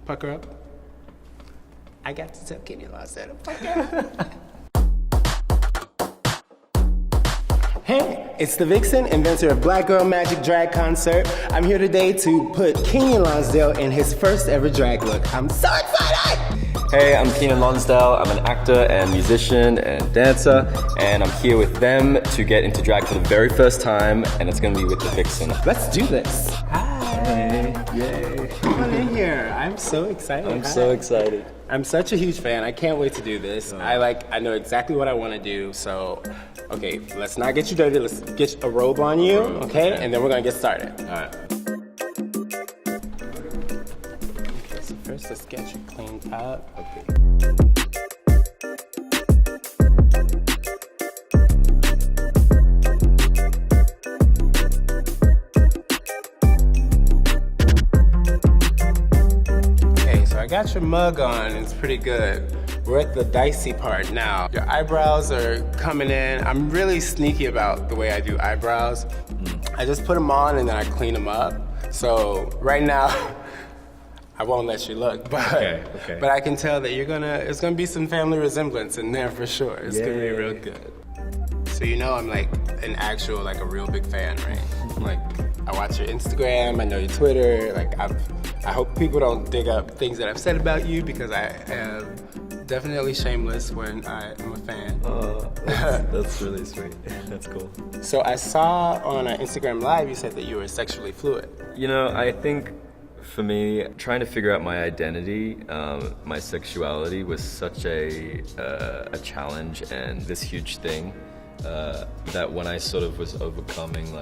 Pucker up. I got to tell Keiynan Lonsdale to pucker up. Hey, it's the Vixen, inventor of Black Girl Magic Drag Concert. I'm here today to put Keiynan Lonsdale in his first ever drag look. I'm so excited! Hey, I'm Keiynan Lonsdale. I'm an actor and musician and dancer, and I'm here with them to get into drag for the very first time, and it's gonna be with the Vixen. Let's do this. Hi. Hey. Yay. Come on in here. I'm so excited. I'm so excited. I'm such a huge fan. I can't wait to do this. I know exactly what I want to do. So, okay, let's not get you dirty. Let's get a robe on you, okay? And then we're gonna get started. All right. Okay, so first let's get you cleaned up. Okay. I got your mug on, it's pretty good. We're at the dicey part now. Your eyebrows are coming in. I'm really sneaky about the way I do eyebrows. I just put them on and then I clean them up. So right now, I won't let you look, but but I can tell that it's gonna be some family resemblance in there for sure. It's gonna be real good. So you know I'm like a real big fan, right? Like I watch your Instagram, I know your Twitter, I hope people don't dig up things that I've said about you because I am definitely shameless when I am a fan. That's really sweet. That's cool. So I saw on an Instagram Live you said that you were sexually fluid. You know, I think for me, trying to figure out my identity, my sexuality was such a challenge and this huge thing that when I sort of was overcoming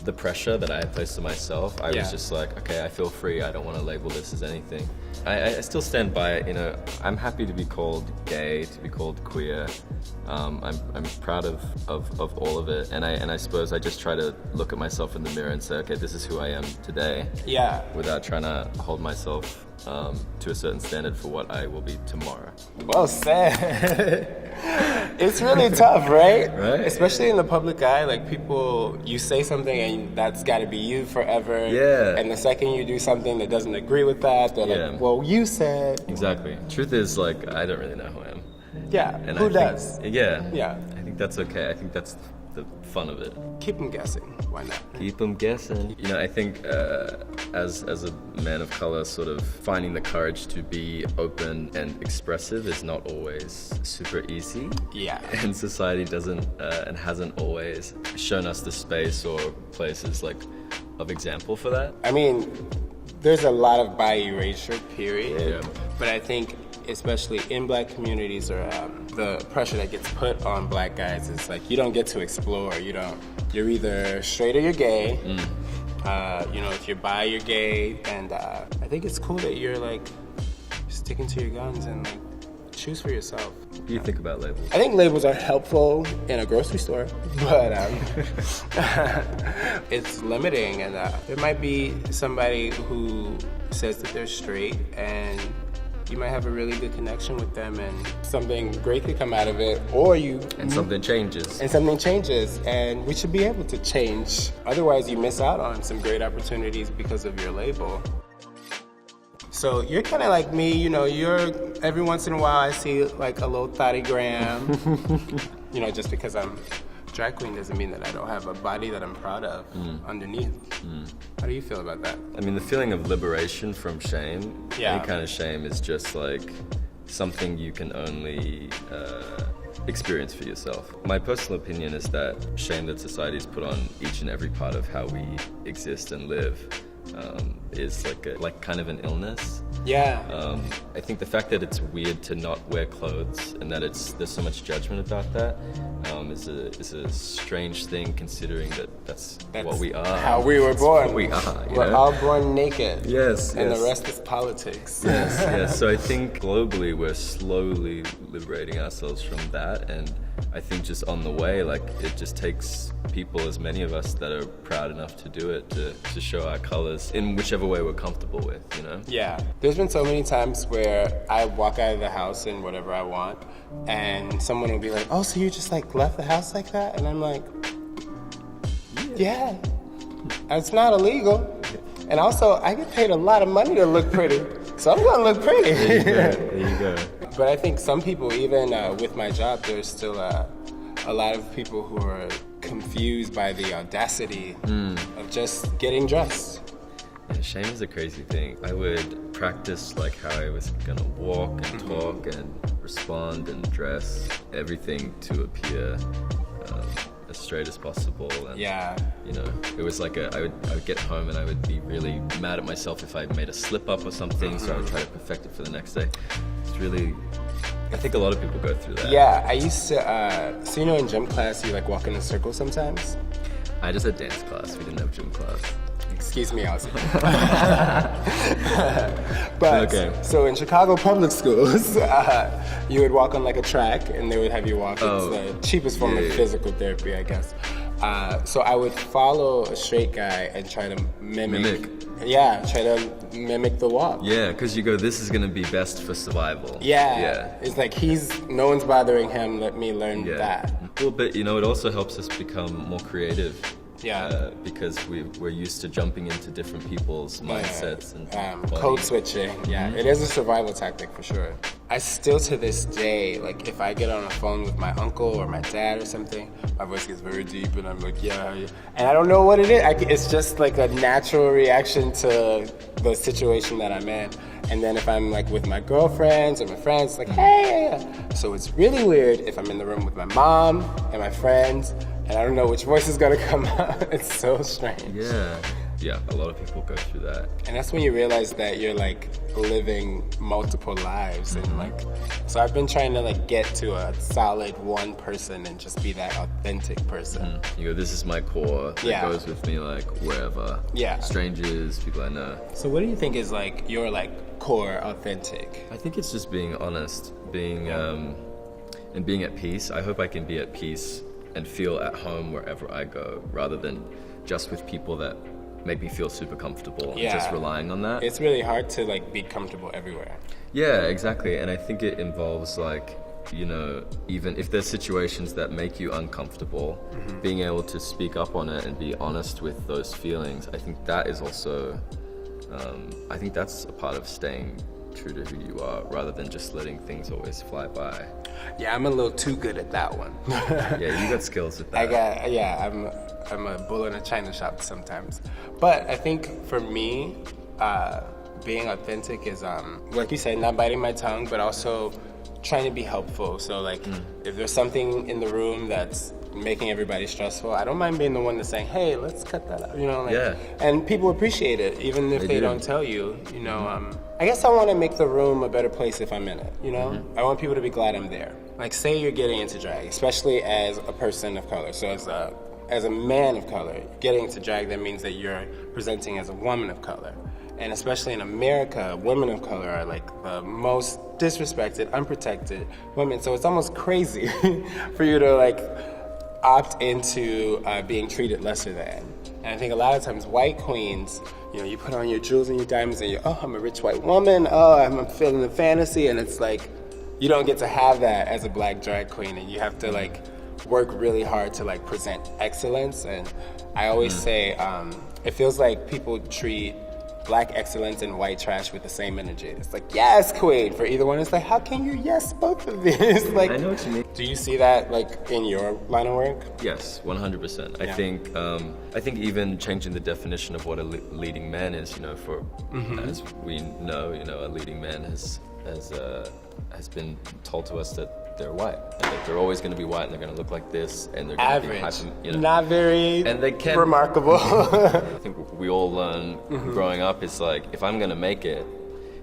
the pressure that I had placed on myself, I was just like, okay, I feel free. I don't want to label this as anything. I still stand by it. You know, I'm happy to be called gay, to be called queer. I'm proud of all of it, and I suppose I just try to look at myself in the mirror and say, okay, this is who I am today. Yeah. Without trying to hold myself to a certain standard for what I will be tomorrow. Well said. It's really tough, right? Right. Especially in the public eye, you say something and that's got to be you forever. Yeah. And the second you do something that doesn't agree with that, they're like, well, you said. Exactly. Truth is, I don't really know who I am. Yeah. And who does? Yeah. I think that's okay. I think that's the fun of it. Keep them guessing. Why not? Keep them guessing. You know, I think as a man of color, sort of finding the courage to be open and expressive is not always super easy. Yeah. And society doesn't and hasn't always shown us the space or places of example for that. I mean, there's a lot of bi erasure, period. Yeah. But I think especially in black communities or the pressure that gets put on black guys is you don't get to explore. You're either straight or you're gay. If you're bi, you're gay. And I think it's cool that you're sticking to your guns and choose for yourself. What do you think about labels? I think labels are helpful in a grocery store, but it's limiting. And there might be somebody who says that they're straight and you might have a really good connection with them and something great could come out of it, or something changes. And something changes, and we should be able to change. Otherwise, you miss out on some great opportunities because of your label. So you're kind of like me, every once in a while I see a little thottygram. Just because I'm drag queen doesn't mean that I don't have a body that I'm proud of underneath. How do you feel about that? I mean, the feeling of liberation from shame, any kind of shame is just something you can only experience for yourself. My personal opinion is that shame that society's put on each and every part of how we exist and live is kind of an illness. Yeah. I think the fact that it's weird to not wear clothes and that there's so much judgment about that is a strange thing, considering that's what we are. How we were born. What we are. We're all born naked. Yes. And the rest is politics. Yes. So I think globally we're slowly liberating ourselves from that, and I think just on the way, it just takes people, as many of us that are proud enough to do it, to show our colors in whichever way we're comfortable with, Yeah. There's been so many times where I walk out of the house in whatever I want, and someone will be like, oh, so you just left the house like that? And I'm like, yeah. It's not illegal. And also, I get paid a lot of money to look pretty. So I'm gonna look pretty. There you go. But I think some people, even with my job, there's still a lot of people who are confused by the audacity of just getting dressed. Yeah, shame is a crazy thing. I would practice like how I was gonna walk and talk and respond and dress, everything to appear as straight as possible. And, you know, it was like I would get home and I would be really mad at myself if I made a slip up or something, so I would try to perfect it for the next day. It's really, I think a lot of people go through that. Yeah, I used to, so you know in gym class you like walk in a circle sometimes? I just had dance class, we didn't have gym class. Excuse me, Aussie. But, so in Chicago public schools, you would walk on like a track and they would have you walk. It's the cheapest form of physical therapy, I guess. So I would follow a straight guy and try to mimic. Yeah, try to mimic the walk. Yeah, because you go, this is going to be best for survival. Yeah. It's like no one's bothering him, let me learn that. Well, but you know, it also helps us become more creative. Yeah. Because we're used to jumping into different people's mindsets and code switching. Yeah, it is a survival tactic for sure. I still to this day, like if I get on a phone with my uncle or my dad or something, my voice gets very deep and I'm like, yeah. And I don't know what it is. It's just like a natural reaction to the situation that I'm in. And then if I'm like with my girlfriends or my friends, like, hey. So it's really weird if I'm in the room with my mom and my friends and I don't know which voice is gonna come out. It's so strange. Yeah, a lot of people go through that. And that's when you realize that you're like living multiple lives and like, so I've been trying to like get to a solid one person and just be that authentic person. You go, this is my core that goes with me like wherever. Yeah. Strangers, people I know. So what do you think is like your like core authentic? I think it's just being honest, and being at peace. I hope I can be at peace and feel at home wherever I go, rather than just with people that make me feel super comfortable and just relying on that. It's really hard to like be comfortable everywhere. Yeah, exactly. And I think it involves like, you know, even if there's situations that make you uncomfortable, being able to speak up on it and be honest with those feelings, I think that is also, I think that's a part of staying true to who you are, rather than just letting things always fly by. Yeah, I'm a little too good at that one. Yeah, you got skills with that. I'm a bull in a china shop sometimes. But I think for me, being authentic is, like you said, not biting my tongue, but also trying to be helpful. So like, if there's something in the room that's making everybody stressful, I don't mind being the one that's saying, hey, let's cut that out, you know? Like, and people appreciate it, even if they don't tell you, you know? I guess I want to make the room a better place if I'm in it, you know? I want people to be glad I'm there. Like, say you're getting into drag, especially as a person of color. So as a man of color, getting into drag, that means that you're presenting as a woman of color. And especially in America, women of color are like the most disrespected, unprotected women. So it's almost crazy for you to like opt into being treated lesser than. And I think a lot of times white queens, you know, you put on your jewels and your diamonds and you're, oh, I'm a rich white woman, oh, I'm feeling the fantasy, and it's like, you don't get to have that as a black drag queen, and you have to like work really hard to like present excellence. And I always say, it feels like people treat black excellence and white trash with the same energy. It's like, yes, queen. For either one, it's like, how can you yes both of these? Like, I know what you mean. Do you see that like in your line of work? Yes, 100%. I think even changing the definition of what a leading man is, you know, for as we know, you know, a leading man has been told to us that they're white, and that they're always going to be white, and they're going to look like this, and they're going to be you know, not very and they can, remarkable. I think we all learn growing up is like, if I'm going to make it,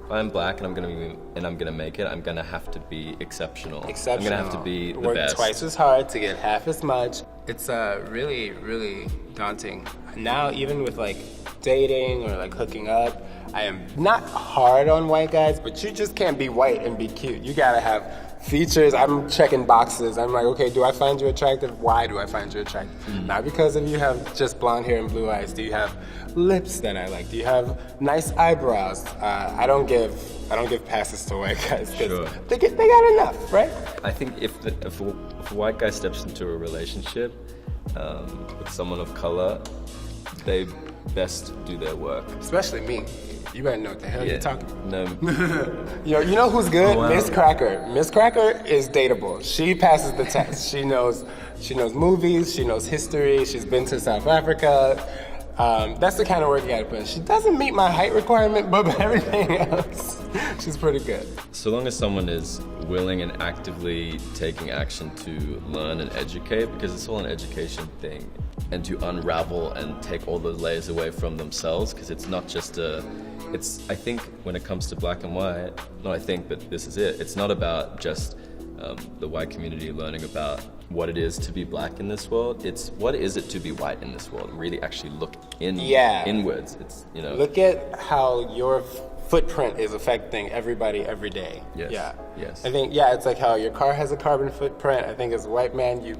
if I'm black and I'm going to make it, I'm going to have to be exceptional. I'm going to have to be the Work best. Twice as hard to get half as much. It's really, really daunting. Now, even with like dating or like hooking up, I am not hard on white guys, but you just can't be white and be cute. You gotta have features. I'm checking boxes. I'm like, okay, do I find you attractive? Why do I find you attractive? Not because if you have just blonde hair and blue eyes. Do you have lips that I like? Do you have nice eyebrows? I don't give passes to white guys because they got enough, right? I think if a white guy steps into a relationship with someone of color, they best do their work. Especially me. You better know what the hell you're talking about. No. You know who's good? Oh, wow. Miss Cracker. Miss Cracker is dateable. She passes the test. She knows movies, she knows history, she's been to South Africa. That's the kind of work you gotta put in. She doesn't meet my height requirement, but everything else, she's pretty good. So long as someone is willing and actively taking action to learn and educate, because it's all an education thing, and to unravel and take all the layers away from themselves, because it's not just I think when it comes to black and white, not I think, but this is it, it's not about just the white community learning about what it is to be black in this world. It's what is it to be white in this world? Really actually look inwards. It's, Look at how your footprint is affecting everybody every day. Yes. Yeah. Yes. I think, it's like how your car has a carbon footprint. I think as a white man, you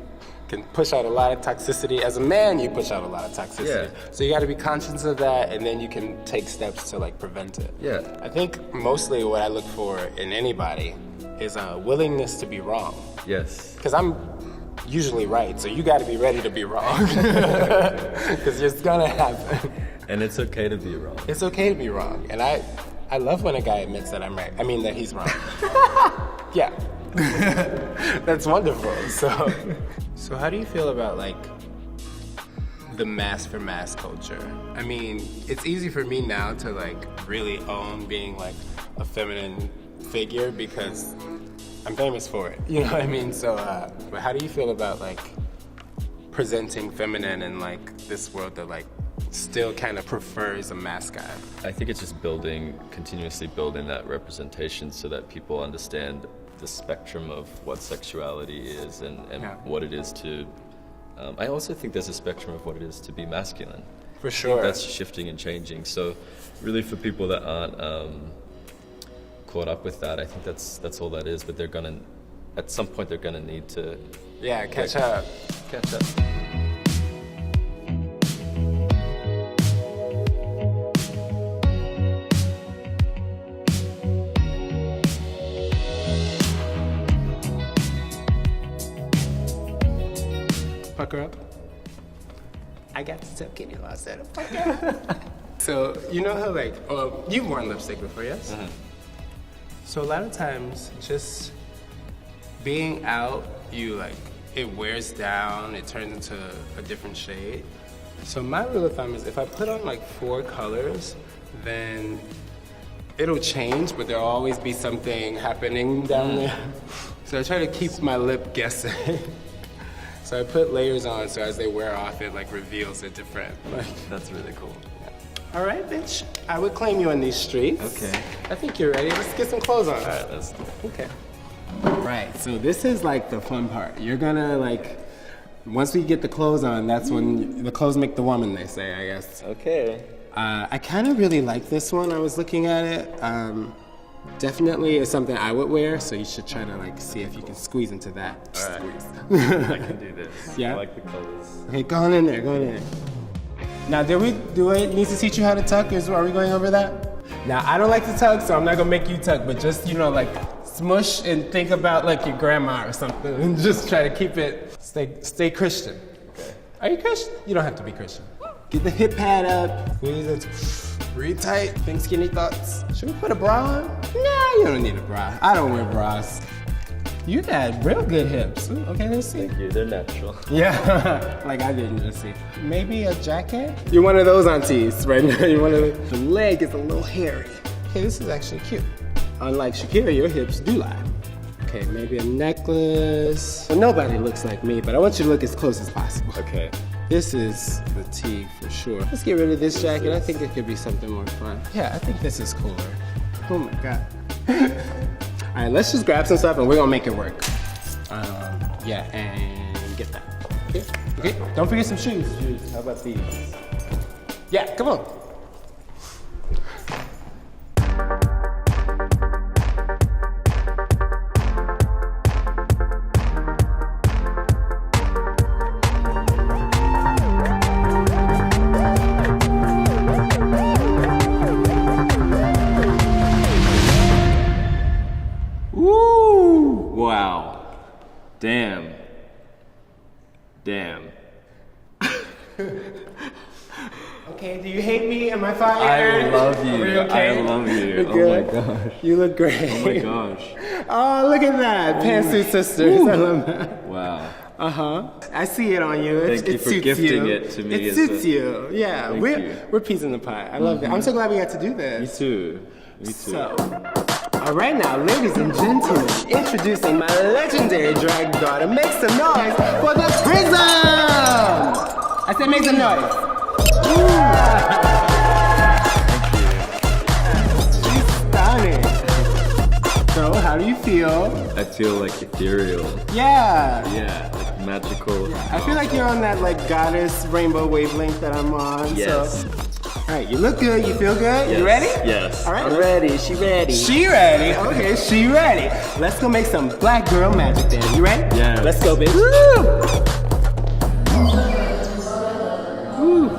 can push out a lot of toxicity. As a man, you push out a lot of toxicity. Yeah. So you got to be conscious of that, and then you can take steps to prevent it. Yeah. I think mostly what I look for in anybody is a willingness to be wrong. Yes. Because I'm usually right, so you got to be ready to be wrong. Because it's gonna happen. And it's okay to be wrong. It's okay to be wrong, and I love when a guy admits that I'm right. I mean that he's wrong. Yeah. That's wonderful. So how do you feel about the mask for mass culture? I mean, it's easy for me now to really own being a feminine figure because I'm famous for it. You know what I mean? So, but how do you feel about presenting feminine in this world that still kind of prefers a mascot? I think it's just continuously building that representation so that people understand the spectrum of what sexuality is and what it is to. I also think there's a spectrum of what it is to be masculine. For sure. That's shifting and changing. So, really, for people that aren't caught up with that, I think that's all that is. But at some point, they're gonna need to. Yeah, catch up. Catch up. Pucker up. I got to tell Keiynan Lonsdale to pucker up. So, you know how you've worn lipstick before, yes? Mm-hmm. So a lot of times, just being out, it wears down, it turns into a different shade. So my rule of thumb is if I put on 4 colors, then it'll change, but there'll always be something happening down there. So I try to keep my lip guessing. So I put layers on, so as they wear off, it reveals a different. That's really cool. All right, bitch. I would claim you on these streets. Okay. I think you're ready. Let's get some clothes on. All right, let's do it. Okay. Right. So this is the fun part. You're gonna once we get the clothes on, that's when the clothes make the woman, they say, I guess. Okay. I kind of really like this one. I was looking at it. Definitely is something I would wear, so you should try to see if you can squeeze into that. All right. Squeeze. I can do this. Yeah? I like the colors. Okay, go on in there, go on in there. Now, do I need to teach you how to tuck? Are we going over that? Now, I don't like to tuck, so I'm not gonna make you tuck, but just, smush and think about your grandma or something, and just try to keep it, stay Christian. Okay. Are you Christian? You don't have to be Christian. Get the hip pad up, squeeze it, breathe tight, think skinny thoughts. Should we put a bra on? Nah, you don't need a bra. I don't wear bras. You got real good hips. Ooh, okay, let's see. Thank you, they're natural. Yeah, I didn't just see. Maybe a jacket? You're one of those aunties right now. You're one of those. The leg is a little hairy. Okay, this is actually cute. Unlike Shakira, your hips do lie. Okay, maybe a necklace. Well, nobody looks like me, but I want you to look as close as possible. Okay. This is the tee for sure. Let's get rid of this jacket. I think it could be something more fun. Yeah, I think this is cooler. Oh my God. All right, let's just grab some stuff and we're gonna make it work. Yeah, and get that. Okay, okay. Don't forget some shoes. How about these? Yeah, come on. Wow. Damn. Damn. okay? Do you hate me? Am I fire? I love you. Are you okay? I love you. You're Oh good? my gosh. You look great. Oh my gosh. Oh, look at that. Pantsuit sisters. I love that. Wow. Uh-huh. I see it on you. Thank you for suits gifting you. it to me It as suits a- you. Yeah, Thank we're you. we're peas in the pie. I love it. I'm so glad we got to do this. Me too. Me too. So, all right now, ladies and gentlemen, introducing my legendary drag daughter. Make some noise for the Prism! I said make some noise. She's stunning. So, how do you feel? I feel like ethereal. Yeah. Yeah, like magical. I feel like you're on that like goddess rainbow wavelength that I'm on. Yes. So, all right, you look good. You feel good. Yes. You ready? Yes. All right. I'm ready. She ready. She ready. Okay, she ready. Let's go make some black girl magic then. You ready? Yes. Let's go, bitch. Woo. Woo.